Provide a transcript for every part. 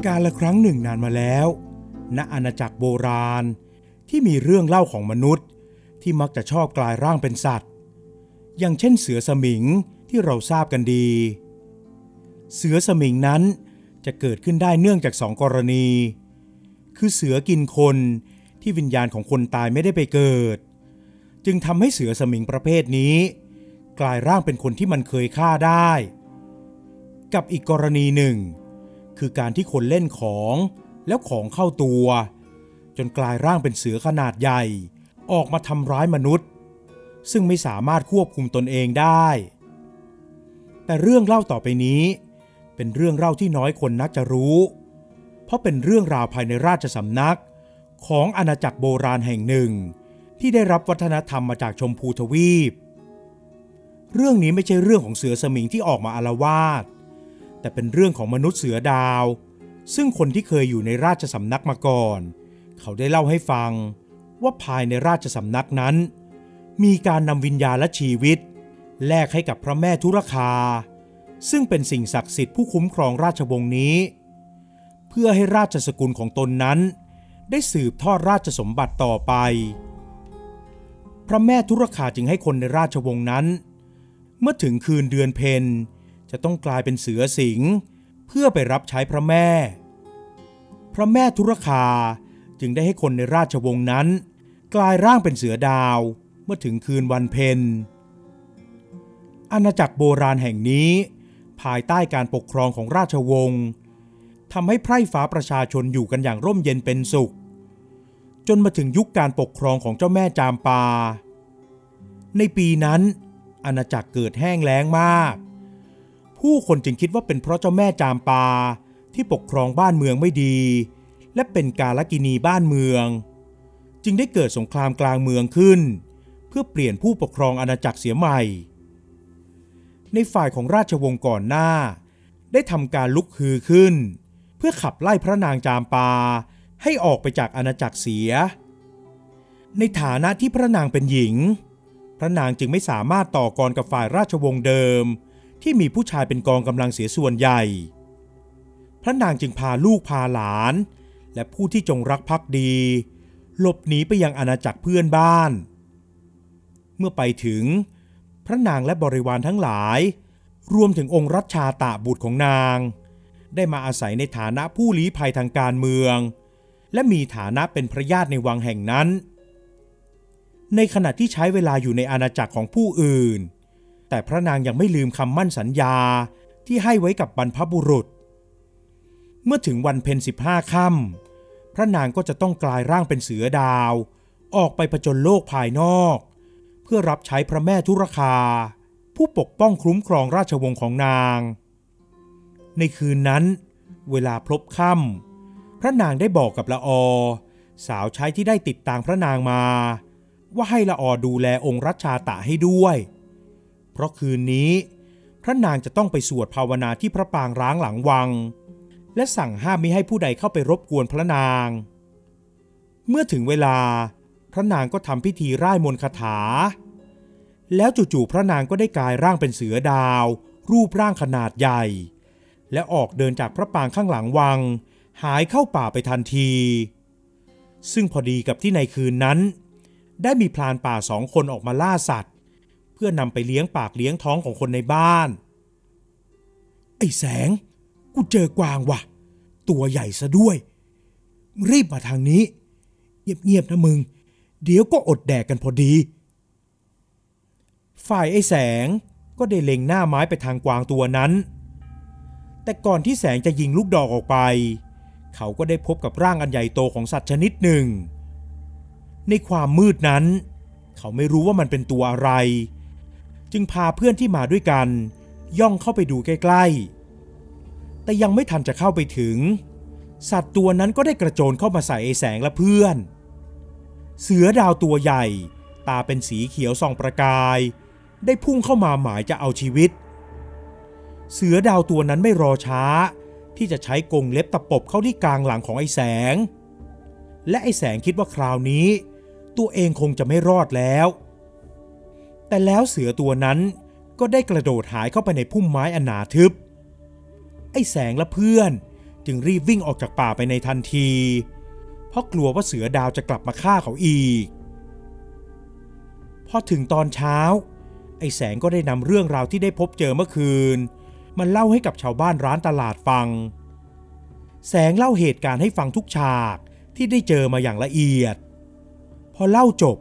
กาลครั้งหนึ่งนานมาแล้วณอาณาจักรโบราณที่มีเรื่องเล่าของมนุษย์ที่มักจะชอบกลายร่างเป็นสัตว์อย่างเช่นเสือสมิงที่เราทราบกันดีเสือสมิงนั้นจะเกิดขึ้นได้เนื่องจากสองกรณีคือเสือกินคนที่วิญญาณของคนตายไม่ได้ไปเกิดจึงทำให้เสือสมิงประเภทนี้กลายร่างเป็นคนที่มันเคยฆ่าได้กับอีกกรณีหนึ่งคือการที่คนเล่นของแล้วของเข้าตัวจนกลายร่างเป็นเสือขนาดใหญ่ออกมาทำร้ายมนุษย์ซึ่งไม่สามารถควบคุมตนเองได้แต่เรื่องเล่าต่อไปนี้เป็นเรื่องเล่าที่น้อยคนนักจะรู้เพราะเป็นเรื่องราวภายในราชสำนักของอาณาจักรโบราณแห่งหนึ่งที่ได้รับวัฒนธรรมมาจากชมพูทวีปเรื่องนี้ไม่ใช่เรื่องของเสือสมิงที่ออกมาอาละวาดแต่เป็นเรื่องของมนุษย์เสือดาวซึ่งคนที่เคยอยู่ในราชสำนักมาก่อนเขาได้เล่าให้ฟังว่าภายในราชสำนักนั้นมีการนำวิญญาณและชีวิตแลกให้กับพระแม่ธุรคาซึ่งเป็นสิ่งศักดิ์สิทธิ์ผู้คุ้มครองราชวงศ์นี้เพื่อให้ราชสกุลของตนนั้นได้สืบทอดราชสมบัติต่อไปพระแม่ธุรคาจึงให้คนในราชวงศ์นั้นเมื่อถึงคืนเดือนเพ็ญจะต้องกลายเป็นเสือสิงห์เพื่อไปรับใช้พระแม่พระแม่ธุรคาจึงได้ให้คนในราชวงศ์นั้นกลายร่างเป็นเสือดาวเมื่อถึงคืนวันเพ็ญอาณาจักรโบราณแห่งนี้ภายใต้การปกครองของราชวงศ์ทำให้ไพร่ฟ้าประชาชนอยู่กันอย่างร่มเย็นเป็นสุขจนมาถึงยุคการปกครองของเจ้าแม่จามปาในปีนั้นอาณาจักรเกิดแห้งแล้งมากผู้คนจึงคิดว่าเป็นเพราะเจ้าแม่จามปาที่ปกครองบ้านเมืองไม่ดีและเป็นกาลกิณีบ้านเมืองจึงได้เกิดสงครามกลางเมืองขึ้นเพื่อเปลี่ยนผู้ปกครองอาณาจักรเสียใหม่ในฝ่ายของราชวงศ์ก่อนหน้าได้ทำการลุกฮือขึ้นเพื่อขับไล่พระนางจามปาให้ออกไปจากอาณาจักรเสียในฐานะที่พระนางเป็นหญิงพระนางจึงไม่สามารถต่อกรกับฝ่ายราชวงศ์เดิมที่มีผู้ชายเป็นกองกำลังเสียส่วนใหญ่พระนางจึงพาลูกพาหลานและผู้ที่จงรักภักดีหลบหนีไปยังอาณาจักรเพื่อนบ้านเมื่อไปถึงพระนางและบริวารทั้งหลายรวมถึงองค์รัชชาตะบุตรของนางได้มาอาศัยในฐานะผู้ลี้ภัยทางการเมืองและมีฐานะเป็นพระญาติในวังแห่งนั้นในขณะที่ใช้เวลาอยู่ในอาณาจักรของผู้อื่นแต่พระนางยังไม่ลืมคำมั่นสัญญาที่ให้ไว้กับบรรพบุรุษเมื่อถึงวันเพ็ญ15 ค่ำพระนางก็จะต้องกลายร่างเป็นเสือดาวออกไปผจญโลกภายนอกเพื่อรับใช้พระแม่ธุรคาผู้ปกป้องคุ้มครองราชวงศ์ของนางในคืนนั้นเวลาพลบค่ำพระนางได้บอกกับละออสาวใช้ที่ได้ติดตามพระนางมาว่าให้ละออดูแลองค์รัชชาตะให้ด้วยเพราะคืนนี้พระนางจะต้องไปสวดภาวนาที่พระปรางร้างหลังวังและสั่งห้ามมิให้ผู้ใดเข้าไปรบกวนพระนางเมื่อถึงเวลาพระนางก็ทำพิธีร่ายมนต์คาถาแล้วจู่ๆพระนางก็ได้กลายร่างเป็นเสือดาวรูปร่างขนาดใหญ่และออกเดินจากพระปรางข้างหลังวังหายเข้าป่าไปทันทีซึ่งพอดีกับที่ในคืนนั้นได้มีพรานป่า2 คนออกมาล่าสัตว์เพื่อนำไปเลี้ยงปากเลี้ยงท้องของคนในบ้านไอ้แสงกูเจอกวางว่ะตัวใหญ่ซะด้วยรีบมาทางนี้เงียบๆนะมึงเดี๋ยวก็อดแดกกันพอดีฝ่ายไอ้แสงก็ได้เล็งหน้าไม้ไปทางกวางตัวนั้นแต่ก่อนที่แสงจะยิงลูกดอกออกไปเขาก็ได้พบกับร่างอันใหญ่โตของสัตว์ชนิดหนึ่งในความมืดนั้นเขาไม่รู้ว่ามันเป็นตัวอะไรจึงพาเพื่อนที่มาด้วยกันย่องเข้าไปดูใกล้ๆแต่ยังไม่ทันจะเข้าไปถึงสัตว์ตัวนั้นก็ได้กระโจนเข้ามาใส่ไอ้แสงและเพื่อนเสือดาวตัวใหญ่ตาเป็นสีเขียวส่องประกายได้พุ่งเข้ามาหมายจะเอาชีวิตเสือดาวตัวนั้นไม่รอช้าที่จะใช้กรงเล็บตะปบเข้าที่กลางหลังของไอ้แสงและไอ้แสงคิดว่าคราวนี้ตัวเองคงจะไม่รอดแล้วแต่แล้วเสือตัวนั้นก็ได้กระโดดหายเข้าไปในพุ่มไม้อันหนาทึบไอ้แสงและเพื่อน จึงรีบวิ่งออกจากป่าไปในทันทีเพราะกลัวว่าเสือดาวจะกลับมาฆ่าเขาอีกพอถึงตอนเช้าไอ้แสงก็ได้นำเรื่องราวที่ได้พบเจอเมื่อคืนมาเล่าให้กับชาวบ้านร้านตลาดฟังแสงเล่าเหตุการณ์ให้ฟังทุกฉากที่ได้เจอมาอย่างละเอียดพอเล่าจบ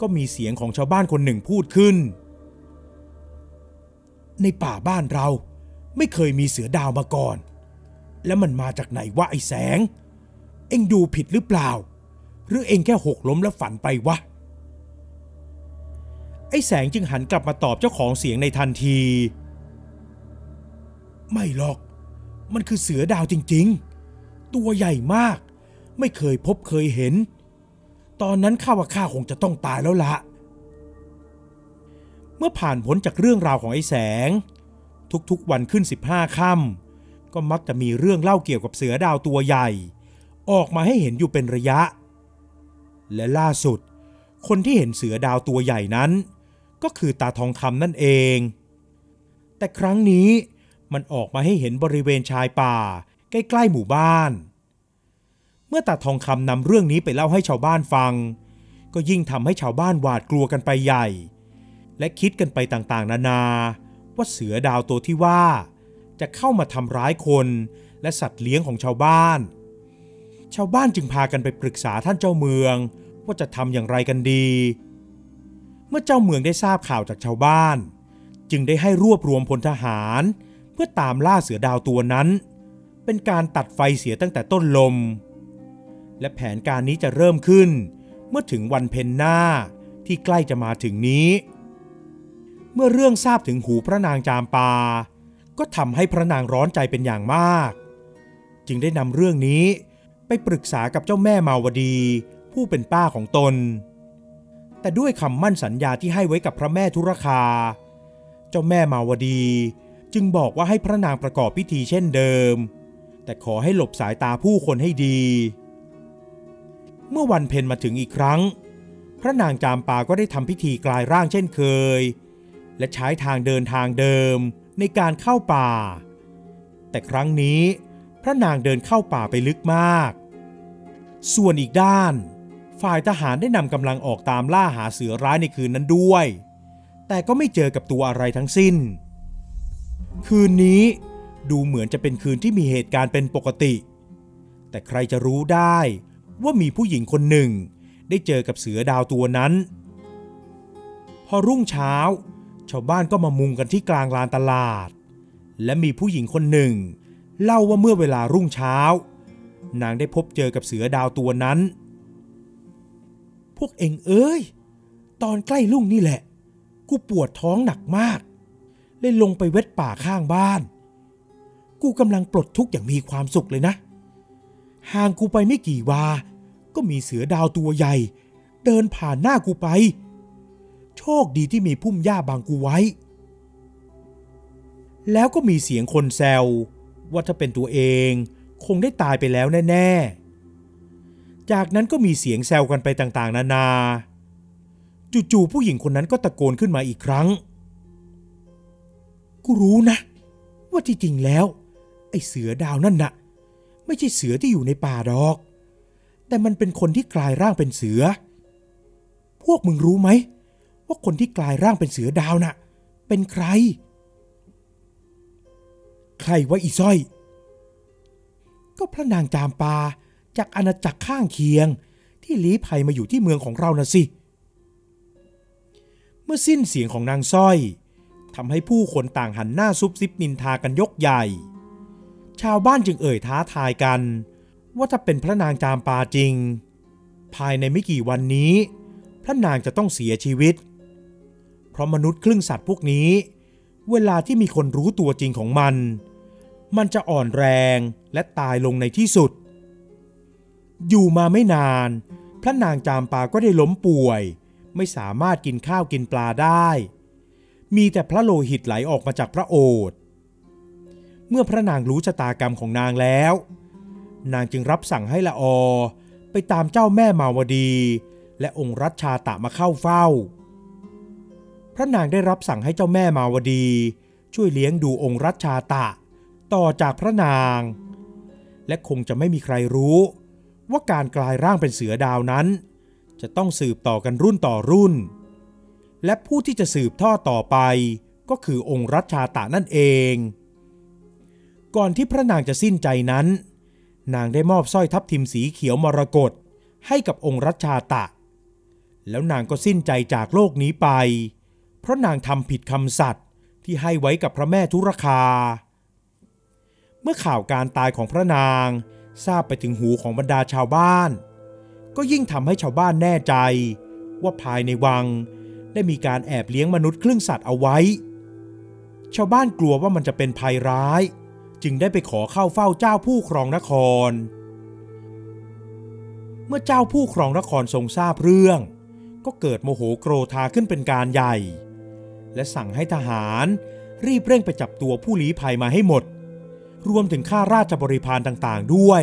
ก็มีเสียงของชาวบ้านคนหนึ่งพูดขึ้นในป่าบ้านเราไม่เคยมีเสือดาวมาก่อนแล้วมันมาจากไหนวะไอ้แสงเอ็งดูผิดหรือเปล่าหรือเอ็งแค่หกล้มแล้วฝันไปวะไอ้แสงจึงหันกลับมาตอบเจ้าของเสียงในทันทีไม่หรอกมันคือเสือดาวจริงๆตัวใหญ่มากไม่เคยพบเคยเห็นตอนนั้นข้าว่าข้าคงจะต้องตายแล้วละเมื่อผ่านพ้นจากเรื่องราวของไอ้แสงทุกๆวันขึ้น15 ค่ำก็มักจะมีเรื่องเล่าเกี่ยวกับเสือดาวตัวใหญ่ออกมาให้เห็นอยู่เป็นระยะและล่าสุดคนที่เห็นเสือดาวตัวใหญ่นั้นก็คือตาทองคำนั่นเองแต่ครั้งนี้มันออกมาให้เห็นบริเวณชายป่าใกล้ๆหมู่บ้านเมื่อตาทองคำนำเรื่องนี้ไปเล่าให้ชาวบ้านฟังก็ยิ่งทำให้ชาวบ้านหวาดกลัวกันไปใหญ่และคิดกันไปต่างๆนานาว่าเสือดาวตัวที่ว่าจะเข้ามาทำร้ายคนและสัตว์เลี้ยงของชาวบ้านจึงพากันไปปรึกษาท่านเจ้าเมืองว่าจะทำอย่างไรกันดีเมื่อเจ้าเมืองได้ทราบข่าวจากชาวบ้านจึงได้ให้รวบรวมพลทหารเพื่อตามล่าเสือดาวตัวนั้นเป็นการตัดไฟเสียตั้งแต่ต้นลมและแผนการนี้จะเริ่มขึ้นเมื่อถึงวันเพ็ญหน้าที่ใกล้จะมาถึงนี้เมื่อเรื่องทราบถึงหูพระนางจามปาก็ทำให้พระนางร้อนใจเป็นอย่างมากจึงได้นำเรื่องนี้ไปปรึกษากับเจ้าแม่มาวดีผู้เป็นป้าของตนแต่ด้วยคำมั่นสัญญาที่ให้ไว้กับพระแม่ธุรคาเจ้าแม่มาวดีจึงบอกว่าให้พระนางประกอบพิธีเช่นเดิมแต่ขอให้หลบสายตาผู้คนให้ดีเมื่อวันเพ็ญมาถึงอีกครั้งพระนางจามปาก็ได้ทำพิธีกลายร่างเช่นเคยและใช้ทางเดินทางเดิมในการเข้าป่าแต่ครั้งนี้พระนางเดินเข้าป่าไปลึกมากส่วนอีกด้านฝ่ายทหารได้นำกำลังออกตามล่าหาเสือร้ายในคืนนั้นด้วยแต่ก็ไม่เจอกับตัวอะไรทั้งสิ้นคืนนี้ดูเหมือนจะเป็นคืนที่มีเหตุการณ์เป็นปกติแต่ใครจะรู้ได้ว่ามีผู้หญิงคนหนึ่งได้เจอกับเสือดาวตัวนั้นพอรุ่งเช้าชาวบ้านก็มามุงกันที่กลางลานตลาดและมีผู้หญิงคนหนึ่งเล่าว่าเมื่อเวลารุ่งเช้านางได้พบเจอกับเสือดาวตัวนั้นพวกเอ็งเอ้ยตอนใกล้รุ่งนี่แหละกูปวดท้องหนักมากเลยลงไปเวทป่าข้างบ้านกูกำลังปลดทุกข์อย่างมีความสุขเลยนะห่างกูไปไม่กี่วาก็มีเสือดาวตัวใหญ่เดินผ่านหน้ากูไปโชคดีที่มีพุ่มหญ้าบังกูไว้แล้วก็มีเสียงคนแซวว่าถ้าเป็นตัวเองคงได้ตายไปแล้วแน่ๆจากนั้นก็มีเสียงแซวกันไปต่างๆนานาจู่ๆผู้หญิงคนนั้นก็ตะโกนขึ้นมาอีกครั้งกูรู้นะว่าที่จริงแล้วไอ้เสือดาวนั่นน่ะไม่ใช่เสือที่อยู่ในป่าดอกแต่มันเป็นคนที่กลายร่างเป็นเสือพวกมึงรู้ไหมว่าคนที่กลายร่างเป็นเสือดาวน่ะเป็นใครวะอีสร้อยก็พระนางจามปาจากอาณาจักรข้างเคียงที่ลี้ภัยมาอยู่ที่เมืองของเราน่ะสิเมื่อสิ้นเสียงของนางสร้อยทำให้ผู้คนต่างหันหน้าซุบซิบนินทากันยกใหญ่ชาวบ้านจึงเอ่ยท้าทายกันว่าถ้าเป็นพระนางจามปาจริงภายในไม่กี่วันนี้พระนางจะต้องเสียชีวิตเพราะมนุษย์ครึ่งสัตว์พวกนี้เวลาที่มีคนรู้ตัวจริงของมันจะอ่อนแรงและตายลงในที่สุดอยู่มาไม่นานพระนางจามปาก็ได้ล้มป่วยไม่สามารถกินข้าวกินปลาได้มีแต่พระโลหิตไหลออกมาจากพระโอษฐ์เมื่อพระนางรู้ชะตากรรมของนางแล้วนางจึงรับสั่งให้ละออไปตามเจ้าแม่มาวดีและองค์รัชชาตะมาเข้าเฝ้าพระนางได้รับสั่งให้เจ้าแม่มาวดีช่วยเลี้ยงดูองค์รัชชาตะต่อจากพระนาง และคงจะไม่มีใครรู้ว่าการกลายร่างเป็นเสือดาวนั้นจะต้องสืบต่อกันรุ่นต่อรุ่นและผู้ที่จะสืบทอดต่อไปก็คือองค์รัชชาตะนั่นเองก่อนที่พระนางจะสิ้นใจนั้นนางได้มอบสร้อยทับทิมสีเขียวมรกตให้กับองค์รัชชาตะแล้วนางก็สิ้นใจจากโลกนี้ไปเพราะนางทำผิดคำสัตย์ที่ให้ไว้กับพระแม่ทุรคาเมื่อข่าวการตายของพระนางทราบไปถึงหูของบรรดาชาวบ้านก็ยิ่งทำให้ชาวบ้านแน่ใจว่าภายในวังได้มีการแอบเลี้ยงมนุษย์ครึ่งสัตว์เอาไว้ชาวบ้านกลัวว่ามันจะเป็นภัยร้ายจึงได้ไปขอเข้าเฝ้าเจ้าผู้ครองนครเมื่อเจ้าผู้ครองนครทรงทราบเรื่องก็เกิดโมโหโกรธาขึ้นเป็นการใหญ่และสั่งให้ทหารรีบเร่งไปจับตัวผู้ลี้ภัยมาให้หมดรวมถึงข้าราชบริพารต่างๆด้วย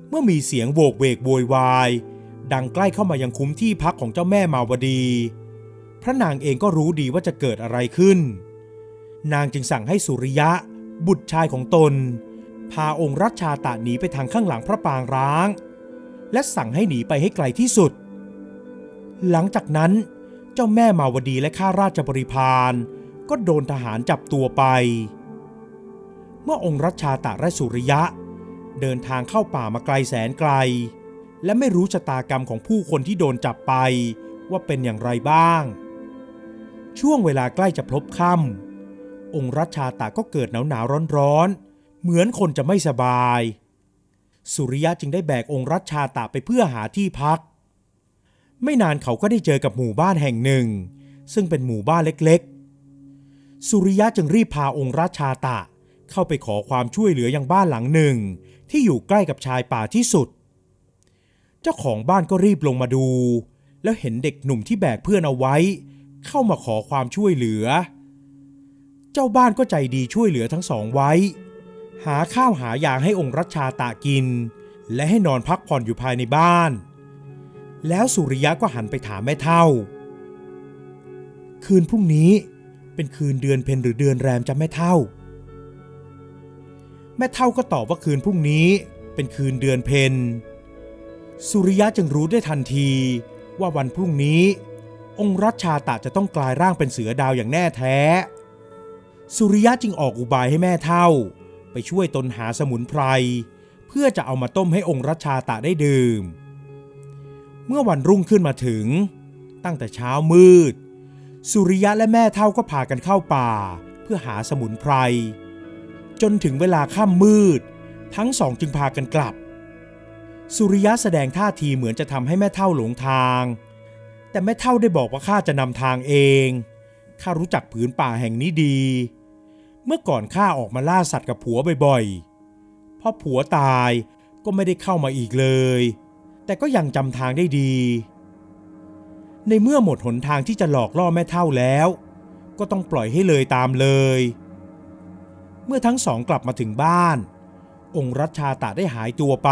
เมื่อมีเสียงโวกเวกโวยวายดังใกล้เข้ามายังคุ้มที่พักของเจ้าแม่มาวดีพระนางเองก็รู้ดีว่าจะเกิดอะไรขึ้นนางจึงสั่งให้สุริยะบุตรชายของตนพาองค์รัชชาตะหนีไปทางข้างหลังพระปางร้างและสั่งให้หนีไปให้ไกลที่สุดหลังจากนั้นเจ้าแม่มาวดีและข้าราชบริพารก็โดนทหารจับตัวไปเมื่อองค์รัชชาตะและสุริยะเดินทางเข้าป่ามาไกลแสนไกลและไม่รู้ชะตากรรมของผู้คนที่โดนจับไปว่าเป็นอย่างไรบ้างช่วงเวลาใกล้จะพลบค่ำองค์รัชชาตะก็เกิดหนาวร้อนเหมือนคนจะไม่สบายสุริยะจึงได้แบกองค์รัชชาตะไปเพื่อหาที่พักไม่นานเขาก็ได้เจอกับหมู่บ้านแห่งหนึ่งซึ่งเป็นหมู่บ้านเล็กๆสุริยะจึงรีบพาองค์รัชชาตะเข้าไปขอความช่วยเหลือยังบ้านหลังหนึ่งที่อยู่ใกล้กับชายป่าที่สุดเจ้าของบ้านก็รีบลงมาดูแล้วเห็นเด็กหนุ่มที่แบกเพื่อนเอาไว้เข้ามาขอความช่วยเหลือเจ้าบ้านก็ใจดีช่วยเหลือทั้งสองไว้หาข้าวหายาให้องค์รัชชาตะกินและให้นอนพักผ่อนอยู่ภายในบ้านแล้วสุริยะก็หันไปถามแม่เฒ่าคืนพรุ่งนี้เป็นคืนเดือนเพ็ญหรือเดือนแรมจ๊ะแม่เฒ่าแม่เฒ่าก็ตอบว่าคืนพรุ่งนี้เป็นคืนเดือนเพ็ญสุริยะจึงรู้ได้ทันทีว่าวันพรุ่งนี้องค์รัชชาตะจะต้องกลายร่างเป็นเสือดาวอย่างแน่แท้สุริยะจึงออกอุบายให้แม่เฒ่าไปช่วยตนหาสมุนไพรเพื่อจะเอามาต้มให้องค์รัชชาตะได้ดื่มเมื่อวันรุ่งขึ้นมาถึงตั้งแต่เช้ามืดสุริยะและแม่เฒ่าก็พากันเข้าป่าเพื่อหาสมุนไพรจนถึงเวลาค่ำมืดทั้งสองจึงพากันกลับสุริยะแสดงท่าทีเหมือนจะทำให้แม่เฒ่าหลงทางแต่แม่เฒ่าได้บอกว่าข้าจะนำทางเองข้ารู้จักผืนป่าแห่งนี้ดีเมื่อก่อนข้าออกมาล่าสัตว์กับผัวบ่อยๆพอผัวตายก็ไม่ได้เข้ามาอีกเลยแต่ก็ยังจำทางได้ดีในเมื่อหมดหนทางที่จะหลอกล่อแม่เฒ่าแล้วก็ต้องปล่อยให้เลยตามเลยเมื่อทั้งสองกลับมาถึงบ้านองค์รัชชาตะได้หายตัวไป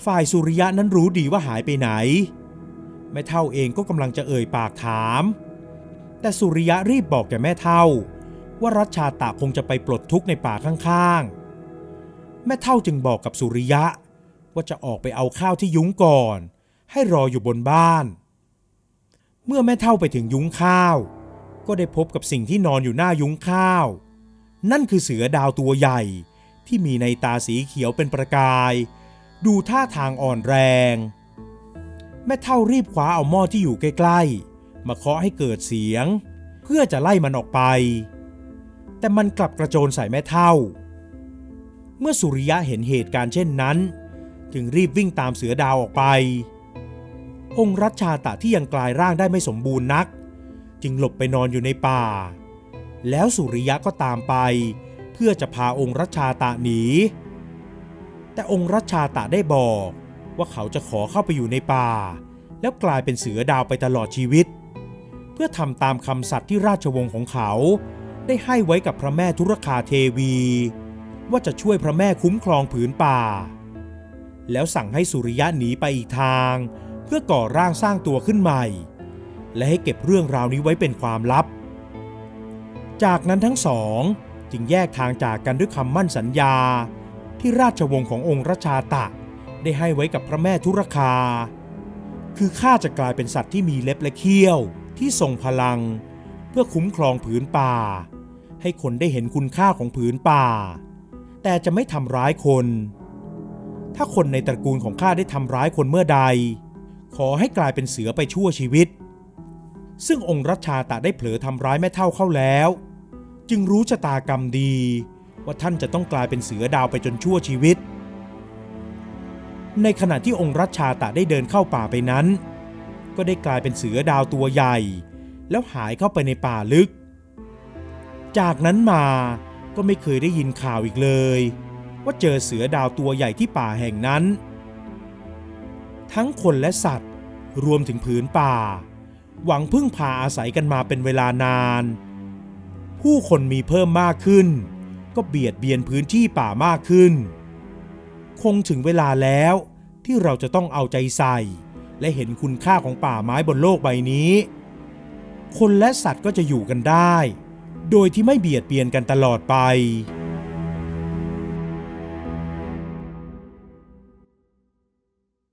ฝ่ายสุริยะนั้นรู้ดีว่าหายไปไหนแม่เฒ่าเองก็กำลังจะเอ่ยปากถามแต่สุริยะรีบบอกแก่แม่เฒ่าว่ารัชชาตะคงจะไปปลดทุกข์ในป่าข้างๆแม่เฒ่าจึงบอกกับสุริยะว่าจะออกไปเอาข้าวที่ยุ้งก่อนให้รออยู่บนบ้านเมื่อแม่เฒ่าไปถึงยุ้งข้าวก็ได้พบกับสิ่งที่นอนอยู่หน้ายุ้งข้าวนั่นคือเสือดาวตัวใหญ่ที่มีในตาสีเขียวเป็นประกายดูท่าทางอ่อนแรงแม่เฒ่ารีบคว้าเอาหม้อที่อยู่ใกล้ๆมาเคาะให้เกิดเสียงเพื่อจะไล่มันออกไปแต่มันกลับกระโจนใส่แม่เฒ่าเมื่อสุริยะเห็นเหตุการณ์เช่นนั้นจึงรีบวิ่งตามเสือดาวออกไปองค์รัชชาตะที่ยังกลายร่างได้ไม่สมบูรณ์นักจึงหลบไปนอนอยู่ในป่าแล้วสุริยะก็ตามไปเพื่อจะพาองค์รัชชาตะหนีแต่องค์รัชชาตะได้บอกว่าเขาจะขอเข้าไปอยู่ในป่าแล้วกลายเป็นเสือดาวไปตลอดชีวิตเพื่อทำตามคำสัตย์ที่ราชวงศ์ของเขาได้ให้ไว้กับพระแม่ทุรคาเทวีว่าจะช่วยพระแม่คุ้มครองผืนป่าแล้วสั่งให้สุริยะหนีไปอีกทางเพื่อก่อร่างสร้างตัวขึ้นใหม่และให้เก็บเรื่องราวนี้ไว้เป็นความลับจากนั้นทั้งสองจึงแยกทางจากกันด้วยคำมั่นสัญญา ที่ราชวงศ์ขององค์รัชชาตะได้ให้ไว้กับพระแม่ทุรคาคือข้าจะกลายเป็นสัตว์ที่มีเล็บและเขี้ยวที่ทรงพลังเพื่อคุ้มครองผืนป่าให้คนได้เห็นคุณค่าของผืนป่าแต่จะไม่ทำร้ายคนถ้าคนในตระกูลของข้าได้ทำร้ายคนเมื่อใดขอให้กลายเป็นเสือไปชั่วชีวิตซึ่งองค์รัชชาตะได้เผลอทำร้ายแม่เฒ่าเข้าแล้วจึงรู้ชะตากรรมดีว่าท่านจะต้องกลายเป็นเสือดาวไปจนชั่วชีวิตในขณะที่องค์รัชชาตะได้เดินเข้าป่าไปนั้นก็ได้กลายเป็นเสือดาวตัวใหญ่แล้วหายเข้าไปในป่าลึกจากนั้นมาก็ไม่เคยได้ยินข่าวอีกเลยว่าเจอเสือดาวตัวใหญ่ที่ป่าแห่งนั้นทั้งคนและสัตว์รวมถึงผืนป่าหวังพึ่งพาอาศัยกันมาเป็นเวลานานผู้คนมีเพิ่มมากขึ้นก็เบียดเบียนพื้นที่ป่ามากขึ้นคงถึงเวลาแล้วที่เราจะต้องเอาใจใส่และเห็นคุณค่าของป่าไม้บนโลกใบนี้คนและสัตว์ก็จะอยู่กันได้โดยที่ไม่เบียดเบียนกันตลอดไป